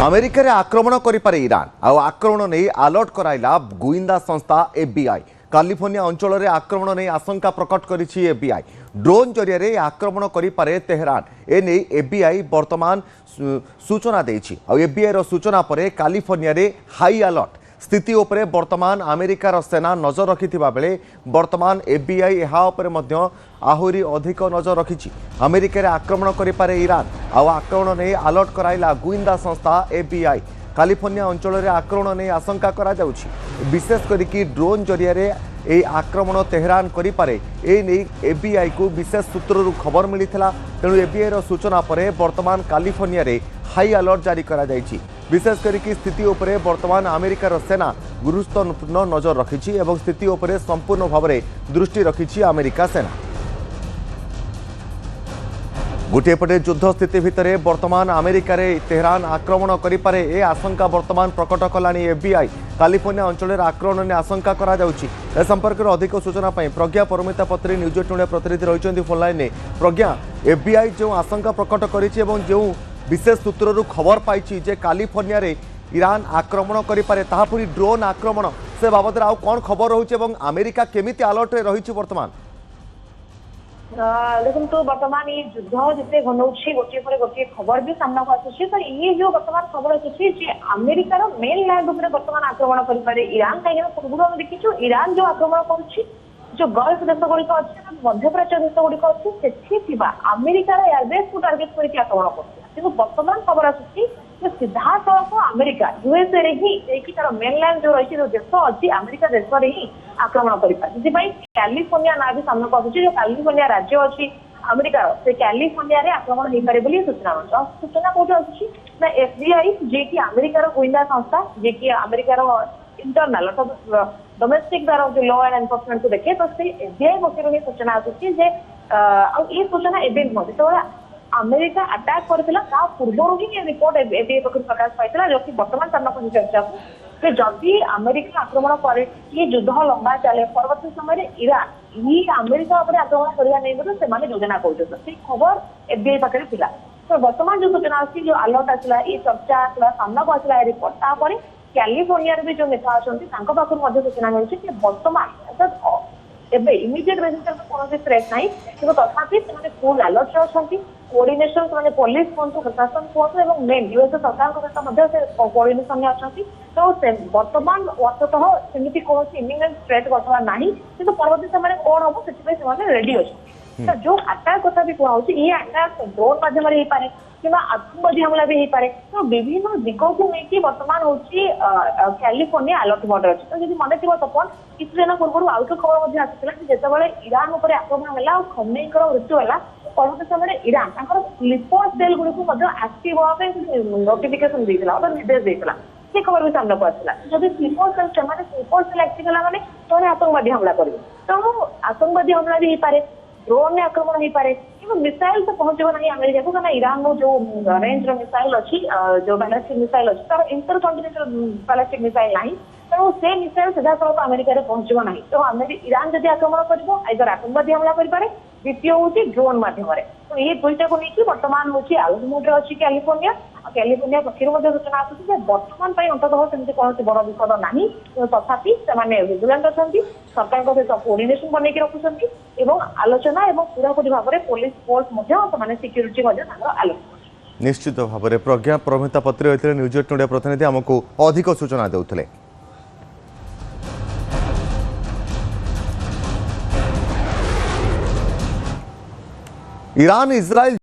America रे आक्रमण करिपारे Iran आक्रमण नहीं अलर्ट कराइला गुइंदा संस्था एफबीआई। कैलिफोर्निया अंचल में आक्रमण नहीं आशंका प्रकट करिछि एफबीआई। ड्रोन जरिए आक्रमण करिपारे तेहरान एने एफबीआई वर्तमान सूचना देछि। एफबीआई रो सूचना पर कैलिफोर्निया रे हाई अलर्ट स्थिति उपरे वर्तमान अमेरिकार सेना नजर रखिथिबा बेले वर्तमान एफबीआई एहा उपरे मध्य आहुरी अधिक नजर रखिछि। अमेरिका रे आक्रमण करिपारे ईरान आक्रमण नहीं अलर्ट कराइला गुइंदा संस्था एफबीआई। कैलिफोर्निया अंचल में आक्रमण नहीं आशंका करा जाउछि। विशेष करिकी ड्रोन जरिए ए आक्रमण तेहरान करिपारे ए नहीं एफबीआई को विशेष सूत्रु खबर मिलिथिला। तेणु एफबीआई रो सूचना पर वर्तमान कैलिफोर्निया रे हाई अलर्ट जारी करा जाइछि। विशेष करिकी स्थिति उपरे वर्तमान अमेरिकार सेना गुरुत्वपूर्ण नजर रखिछि एवं स्थिति उपरे संपूर्ण भाव में दृष्टि रखिछि अमेरिका सेना। गोटे पटे युद्ध स्थिति भितर वर्तमान अमेरिका रे तेहरान आक्रमण करिपारे ए आशंका वर्तमान प्रकट कलानी एफबीआई। कैलिफोर्निया अंचल में आक्रमण ने आशंका करा जाउछि। ए संपर्क में अधिक सूचना पाई प्रज्ञा परमिता पत्री न्यूज 18 प्रतिनिधि रहिछन्ती फोन लाइन ने। प्रज्ञा, एफबीआई जो आशंका प्रकट करिछि एवं जो विशेष सूत्रु खबर पाई जे कैलिफोर्निया रे ईरान आक्रमण करिपारे ताहा पुरी ड्रोन आक्रमण से बाबद आउ कोन खबर रहउछि एवं अमेरिका केमिति अलर्ट रे रहिछि वर्तमान? देखो तो वर्तमान ये युद्ध जिते घनौछि गोटे पर गोटे खबर भी सामना को आसुछि। तो ये जो वर्तमान खबर आसुछि जे अमेरिका रो मेन लैंड ऊपर वर्तमान आक्रमण करि पारे ईरान। काहे पूर्व हम देखिछु ईरान जो आक्रमण करुछि जो गल्फ देश गुड़िक अच्छे मध्य प्राच्य देश गुड़िक अच्छे सेठी अमेरिकार एयरबेस को टार्गेट करके आक्रमण कर वर्तमान खबर आसुछि सीधा सड़क अमेरिका यूएसए रे ही तार मेनलैंड जो रही जो देश अच्छी अमेरिका देश में ही आक्रमण करें। कैलिफोर्निया ना भी सामना को जो कैलिफोर्निया राज्य अच्छी अमेरिकार से कैलिफोर्निया रे आक्रमण हो पारे बोली सूचना मिलुछि। सूचना कौन आसुछि ना एफबीआई जे कि अमेरिकार गुइंदा संस्था जे कि अमेरिकार इंटरनल अर्थात डोमेस्टिक द्वारा जो लॉ एंड एनफोर्समेंट को देखे तो से एफबीआई पक्षर सूचना आसुछि जे ये सूचना एवं नुह जो अमेरिका अटैक करथिला ता पूर्व ही रिपोर्ट एफबीआई पक्ष प्रकाश पाइथिला जो कि वर्तमान सामना को चर्चा को जदि अमेरिका आक्रमण करे ये युद्ध लंबा चले परवर्ती समय ईरान ही अमेरिका उपर आक्रमण करवा नहीं बोले से योजना कर खबर एफबीआई पाखे थिला। तो वर्तमान जो सूचना आसी जो अलर्ट आसला ये चर्चा आसला सामना को आसला रिपोर्ट तापर कैलिफोर्निया भी जो नेता अच्छा पाखर सूचना मिलूँ कि वर्तमान एबे इमिडिएट बेसिस कौन थ्रेट ना कि तथापि फुल अलर्ट अच्छा कोऑर्डिनेशन से पुलिस कहतु प्रशासन कहतु और मेन यूएस सरकार सहित कोऑर्डिनेशन अच्छा। तो वर्तमान वस्तुतः सेमती कौन इमिनेंट थ्रेट वर्तमान ना कि परवर्ती समय कौन हम से रेडी अच्छे। तो जो अटैक कथा भी कहुच्छी ये अटैक ड्रोन माध्यम होपे कि आतंकवादी हमला भी होपे। तो विभिन्न दिग को लेकिन वर्तमान हूँ कैलिफोर्निया अलर्ट मोड अच्छी। तो जब मन थी तपन किसी दिन पूर्व आउट खबर आसाला कि जितेबाला ईरान उपर आक्रमण है और खमेई मृत्यु है परवर्ती समय ईरान स्लीपर सेल गुड़ी एक्टिव होगा नोटिफिकेशन देता और निर्देश देता से खबर भी सामना को आसला। जब स्लीपर सेल एक्टिव है मैंने तो आतंकवादी हमला करेंगे। तो आतंकवादी हमला भी होपे ड्रोन में आक्रमण हो पारे कि मिसाइल तो पहुंचब ना अमेरिका को कहना ईरान जो रेंज मिसाइल अच्छी जो बैलिस्टिक मिसाइल अच्छी तार इंटर कॉन्टिनेंटल बैलिस्टिक मिसाइल ना तेणु से मिसाइल सीधा सड़क अमेरिका पहुंचब ना। तो ईरान जब आक्रमण कर आतंकवादी हमला करें द्वितीय हूँ ड्रोन मध्यम। तो ये दुईटा को लेकिन वर्तमान हूँ आउट मोड अच्छी कैलिफोर्निया पक्षर सूचना आसूँ वर्तमान अंततः सेमती कौन बड़ विपद ना तथापि से विजिलेंट अच्छा सरकार सहित कोऑर्डिनेशन बनई रखुंट और आलोचना और पूरापूरी भाव में पुलिस फोर्स सिक्यूरीटी आलोचना। निश्चित भाव में प्रज्ञा परमिता पत्री होते न्यूज 18 प्रतिनिधि आमको अधिक सूचना देउथिले। Iran Israel